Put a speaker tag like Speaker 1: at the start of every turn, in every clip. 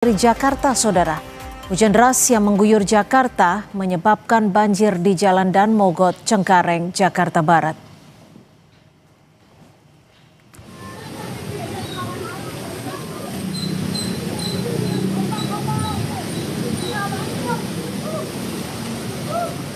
Speaker 1: Dari Jakarta, saudara. Hujan deras yang mengguyur Jakarta menyebabkan banjir di Jalan Dan Mogot, Cengkareng, Jakarta Barat.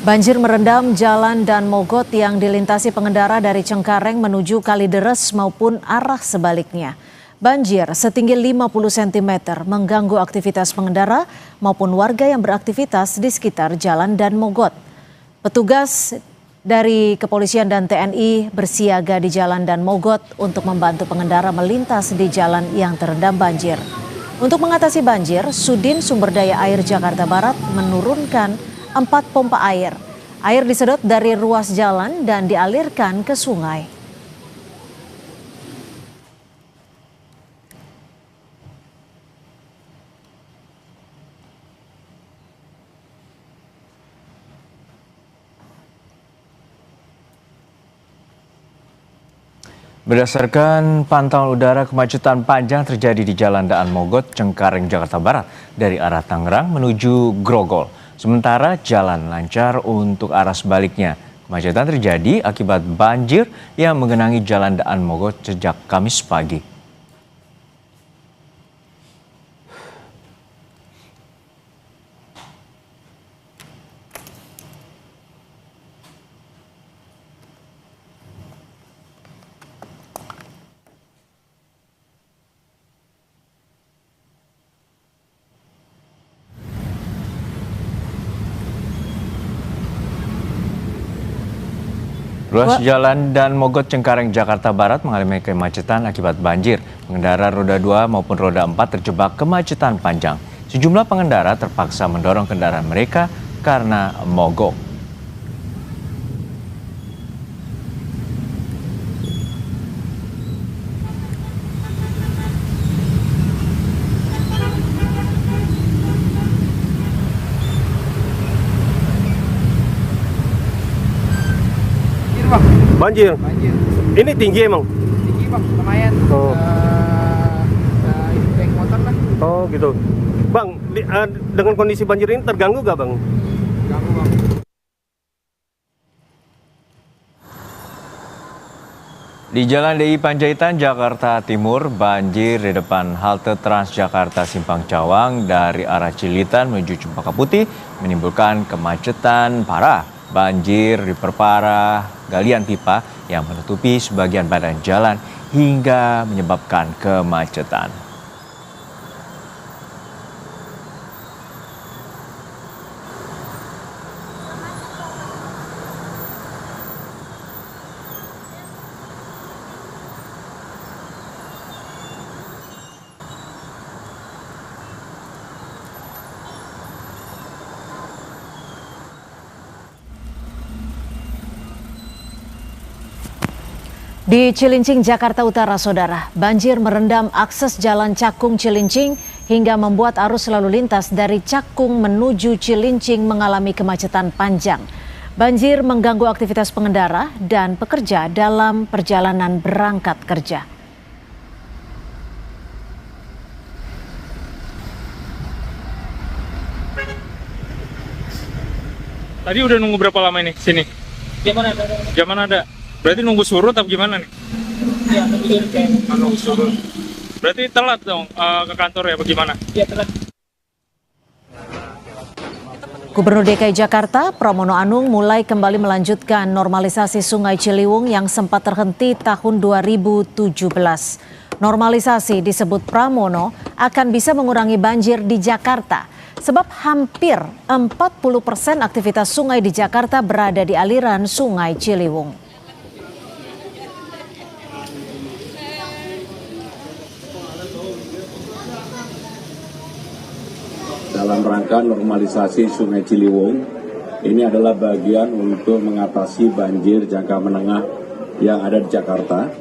Speaker 1: Banjir merendam Jalan Dan Mogot yang dilintasi pengendara dari Cengkareng menuju Kalideres maupun arah sebaliknya. Banjir setinggi 50 cm mengganggu aktivitas pengendara maupun warga yang beraktivitas di sekitar Jalan Dan Mogot. Petugas dari kepolisian dan TNI bersiaga di Jalan Dan Mogot untuk membantu pengendara melintas di jalan yang terendam banjir. Untuk mengatasi banjir, Sudin Sumber Daya Air Jakarta Barat menurunkan 4 pompa air. Air disedot dari ruas jalan dan dialirkan ke sungai.
Speaker 2: Berdasarkan pantauan udara, kemacetan panjang terjadi di Jalan Daan Mogot, Cengkareng, Jakarta Barat dari arah Tangerang menuju Grogol. Sementara jalan lancar untuk arah sebaliknya. Kemacetan terjadi akibat banjir yang menggenangi Jalan Daan Mogot sejak Kamis pagi. Ruas Jalan Dan Mogot Cengkareng Jakarta Barat mengalami kemacetan akibat banjir. Pengendara roda 2 maupun roda 4 terjebak kemacetan panjang. Sejumlah pengendara terpaksa mendorong kendaraan mereka karena mogok.
Speaker 3: Banjir. Ini tinggi emang?
Speaker 4: Tinggi bang, lumayan.
Speaker 3: Oh.
Speaker 4: Ini bank motor lah.
Speaker 3: Oh gitu. Bang, dengan kondisi banjir ini terganggu gak bang?
Speaker 4: Ganggu bang.
Speaker 2: Di Jalan DI Panjaitan, Jakarta Timur, banjir di depan halte Transjakarta Simpang Cawang dari arah Cilitan menuju Cempaka Putih menimbulkan kemacetan parah. Banjir diperparah galian pipa yang menutupi sebagian badan jalan hingga menyebabkan kemacetan.
Speaker 1: Di Cilincing, Jakarta Utara, saudara, banjir merendam akses jalan Cakung Cilincing hingga membuat arus lalu lintas dari Cakung menuju Cilincing mengalami kemacetan panjang. Banjir mengganggu aktivitas pengendara dan pekerja dalam perjalanan berangkat kerja.
Speaker 5: Tadi udah nunggu berapa lama ini sini? Jam mana ada? Berarti nunggu surut atau gimana nih?
Speaker 4: Ya,
Speaker 5: Nunggu surut. Berarti telat dong ke kantor ya, bagaimana?
Speaker 4: ya telat.
Speaker 1: Gubernur DKI Jakarta, Pramono Anung mulai kembali melanjutkan normalisasi Sungai Ciliwung yang sempat terhenti tahun 2017. Normalisasi disebut Pramono akan bisa mengurangi banjir di Jakarta. Sebab hampir 40% aktivitas sungai di Jakarta berada di aliran Sungai Ciliwung.
Speaker 6: Dalam rangka normalisasi Sungai Ciliwung, ini adalah bagian untuk mengatasi banjir jangka menengah yang ada di Jakarta.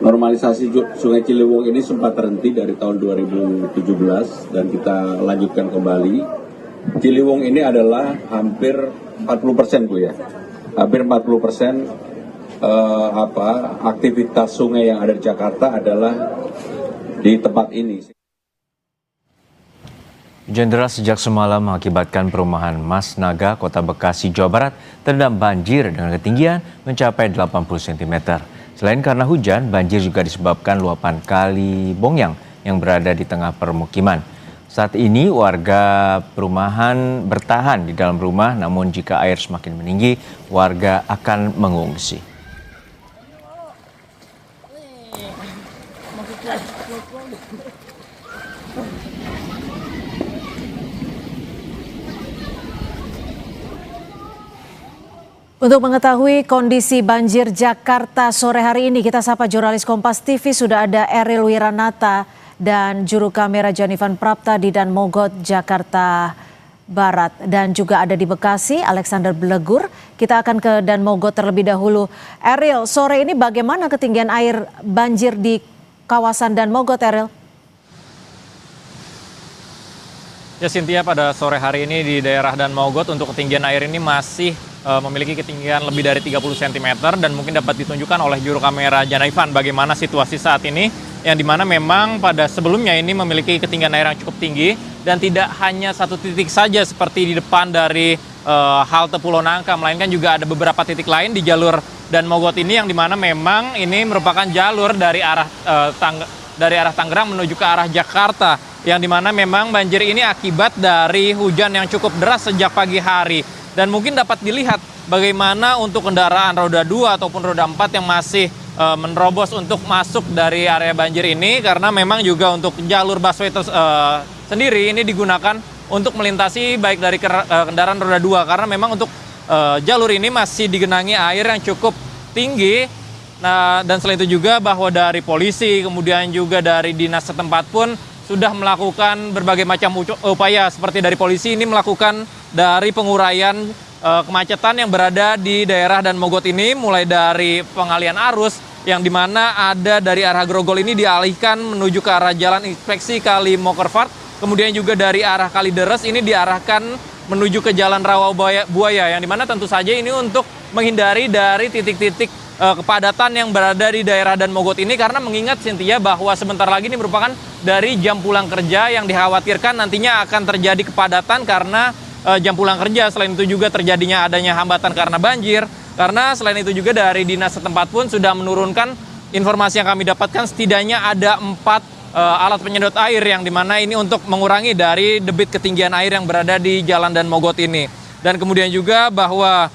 Speaker 6: Normalisasi Sungai Ciliwung ini sempat terhenti dari tahun 2017 dan kita lanjutkan kembali. Ciliwung ini adalah hampir 40% Bu ya. Hampir 40% aktivitas sungai yang ada di Jakarta adalah di tempat ini.
Speaker 2: Hujan deras sejak semalam mengakibatkan perumahan Mas Naga, Kota Bekasi, Jawa Barat terendam banjir dengan ketinggian mencapai 80 cm. Selain karena hujan, banjir juga disebabkan luapan Kali Bongyang yang berada di tengah permukiman. Saat ini warga perumahan bertahan di dalam rumah, namun jika air semakin meninggi, warga akan mengungsi.
Speaker 1: Untuk mengetahui kondisi banjir Jakarta sore hari ini, kita sapa jurnalis Kompas TV, sudah ada Eril Wiranata dan juru kamera Janivan Prapta di Dan Mogot, Jakarta Barat. Dan juga ada di Bekasi, Alexander Blegur. Kita akan ke Dan Mogot terlebih dahulu. Eril, sore ini bagaimana ketinggian air banjir di kawasan Dan Mogot, Eril?
Speaker 7: Ya Cynthia, pada sore hari ini di daerah Dan Mogot untuk ketinggian air ini masih memiliki ketinggian lebih dari 30 cm dan mungkin dapat ditunjukkan oleh juru kamera Janaivan bagaimana situasi saat ini, yang dimana memang pada sebelumnya ini memiliki ketinggian air yang cukup tinggi dan tidak hanya satu titik saja seperti di depan dari halte Pulau Nangka, melainkan juga ada beberapa titik lain di jalur Dan Mogot ini, yang dimana memang ini merupakan jalur dari arah Tangerang menuju ke arah Jakarta, yang dimana memang banjir ini akibat dari hujan yang cukup deras sejak pagi hari. Dan mungkin dapat dilihat bagaimana untuk kendaraan roda 2 ataupun roda 4 yang masih menerobos untuk masuk dari area banjir ini, karena memang juga untuk jalur busway sendiri ini digunakan untuk melintasi baik dari kendaraan roda 2, karena memang untuk jalur ini masih digenangi air yang cukup tinggi. Nah, dan selain itu juga bahwa dari polisi, kemudian juga dari dinas setempat pun sudah melakukan berbagai macam upaya, seperti dari polisi ini melakukan dari penguraian kemacetan yang berada di daerah Dan Mogot ini, mulai dari pengalian arus yang dimana ada dari arah Grogol ini dialihkan menuju ke arah Jalan Inspeksi Kali Mokerfart, kemudian juga dari arah Kalideres ini diarahkan menuju ke Jalan Rawa Buaya, yang dimana tentu saja ini untuk menghindari dari titik-titik kepadatan yang berada di daerah Dan Mogot ini, karena mengingat Cynthia bahwa sebentar lagi ini merupakan dari jam pulang kerja yang dikhawatirkan nantinya akan terjadi kepadatan karena jam pulang kerja. Selain itu juga terjadinya adanya hambatan karena banjir, karena selain itu juga dari dinas setempat pun sudah menurunkan informasi yang kami dapatkan setidaknya ada 4 alat penyedot air, yang dimana ini untuk mengurangi dari debit ketinggian air yang berada di Jalan Dan Mogot ini. Dan kemudian juga bahwa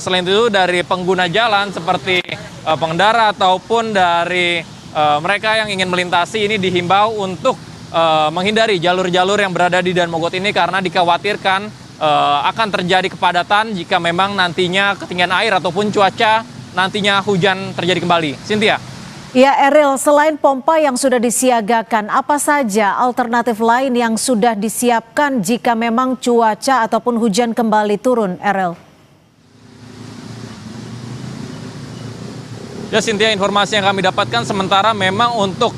Speaker 7: selain itu dari pengguna jalan seperti pengendara ataupun dari mereka yang ingin melintasi ini dihimbau untuk menghindari jalur-jalur yang berada di Dan Mogot ini, karena dikhawatirkan akan terjadi kepadatan jika memang nantinya ketinggian air ataupun cuaca nantinya hujan terjadi kembali. Cynthia.
Speaker 1: Ya Eril, selain pompa yang sudah disiagakan, apa saja alternatif lain yang sudah disiapkan jika memang cuaca ataupun hujan kembali turun, Eril?
Speaker 7: Ya Cynthia, informasi yang kami dapatkan sementara memang untuk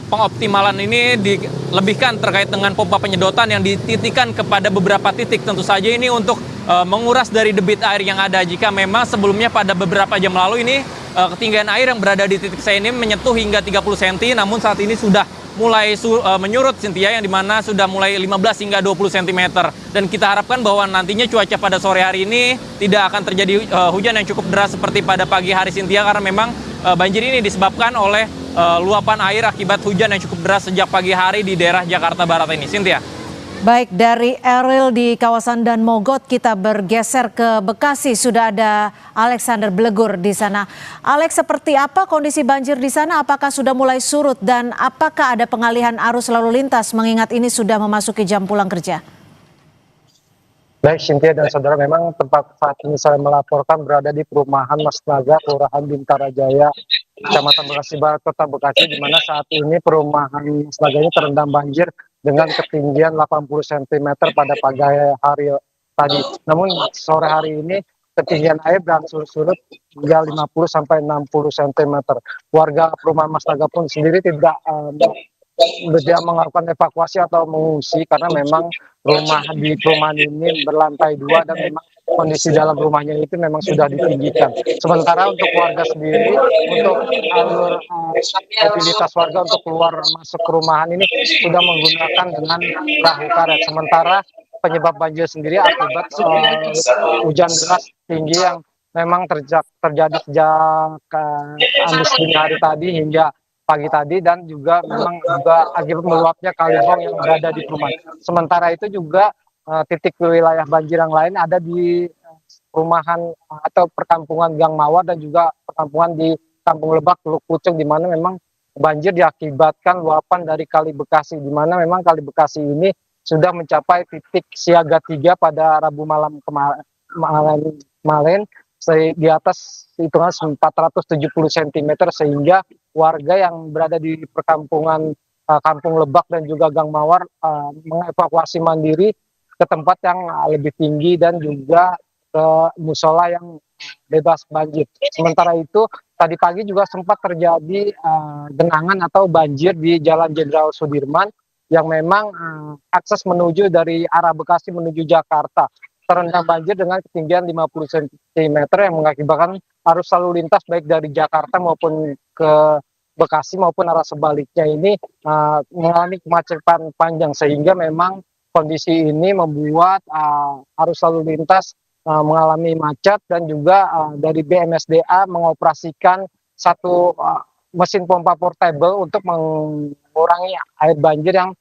Speaker 7: pengoptimalan ini dilebihkan terkait dengan pompa penyedotan yang dititikan kepada beberapa titik. Tentu saja ini untuk menguras dari debit air yang ada. Jika memang sebelumnya pada beberapa jam lalu ini ketinggian air yang berada di titik saya ini menyentuh hingga 30 cm, namun saat ini sudah mulai menyurut Cynthia, yang dimana sudah mulai 15 hingga 20 cm. Dan kita harapkan bahwa nantinya cuaca pada sore hari ini tidak akan terjadi hujan yang cukup deras seperti pada pagi hari Cynthia, karena memang banjir ini disebabkan oleh luapan air akibat hujan yang cukup deras sejak pagi hari di daerah Jakarta Barat ini. Cynthia.
Speaker 1: Baik, dari Eril di kawasan Dan Mogot kita bergeser ke Bekasi. Sudah ada Alexander Blegur di sana. Alex, seperti apa kondisi banjir di sana? Apakah sudah mulai surut dan apakah ada pengalihan arus lalu lintas mengingat ini sudah memasuki jam pulang kerja?
Speaker 8: Baik, Cynthia dan saudara, memang tempat saat ini saya melaporkan berada di perumahan Mas Naga, Kelurahan Bintara Jaya, Kecamatan Bekasi Barat, Kota Bekasi, di mana saat ini perumahan Mas Naga ini terendam banjir dengan ketinggian 80 cm pada pagi hari tadi. Namun sore hari ini ketinggian air berangsur surut hingga 50 sampai 60 cm. Warga perumahan Mas Naga pun sendiri tidak melakukan evakuasi atau mengungsi, karena memang rumah di perumahan ini berlantai 2 dan memang kondisi dalam rumahnya itu memang sudah ditinggikan. Sementara untuk warga sendiri, untuk alur mobilitas warga untuk keluar masuk ke rumahan ini sudah menggunakan dengan perahu karet. Sementara penyebab banjir sendiri akibat hujan deras tinggi yang memang terjadi sejak Kamis dini hari tadi hingga pagi tadi, dan juga memang juga akibat meluapnya Kalibong yang berada di perumahan. Sementara itu juga titik wilayah banjir yang lain ada di perumahan atau perkampungan Gang Mawar dan juga perkampungan di Kampung Lebak, Teluk Pucung, di mana memang banjir diakibatkan luapan dari Kali Bekasi, di mana memang Kali Bekasi ini sudah mencapai titik siaga 3 pada Rabu malam kemarin di atas hitungan 470 cm, sehingga warga yang berada di perkampungan Kampung Lebak dan juga Gang Mawar mengevakuasi mandiri ke tempat yang lebih tinggi dan juga ke musola yang bebas banjir. Sementara itu tadi pagi juga sempat terjadi genangan atau banjir di Jalan Jenderal Sudirman yang memang akses menuju dari arah Bekasi menuju Jakarta terendam banjir dengan ketinggian 50 cm yang mengakibatkan arus lalu lintas baik dari Jakarta maupun ke Bekasi maupun arah sebaliknya ini mengalami kemacetan panjang, sehingga memang kondisi ini membuat arus lalu lintas mengalami macet, dan juga dari BMSDA mengoperasikan satu mesin pompa portable untuk mengurangi air banjir yang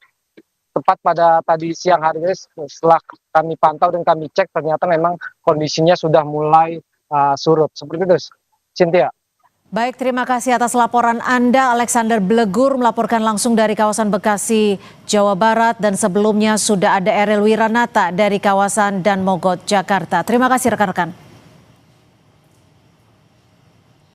Speaker 8: tepat pada tadi siang hari ini. Setelah kami pantau dan kami cek, ternyata memang kondisinya sudah mulai surut. Seperti itu, Cynthia.
Speaker 1: Baik, terima kasih atas laporan Anda. Alexander Blegur melaporkan langsung dari kawasan Bekasi, Jawa Barat, dan sebelumnya sudah ada Erel Wiranata dari kawasan Dan Mogot, Jakarta. Terima kasih rekan-rekan.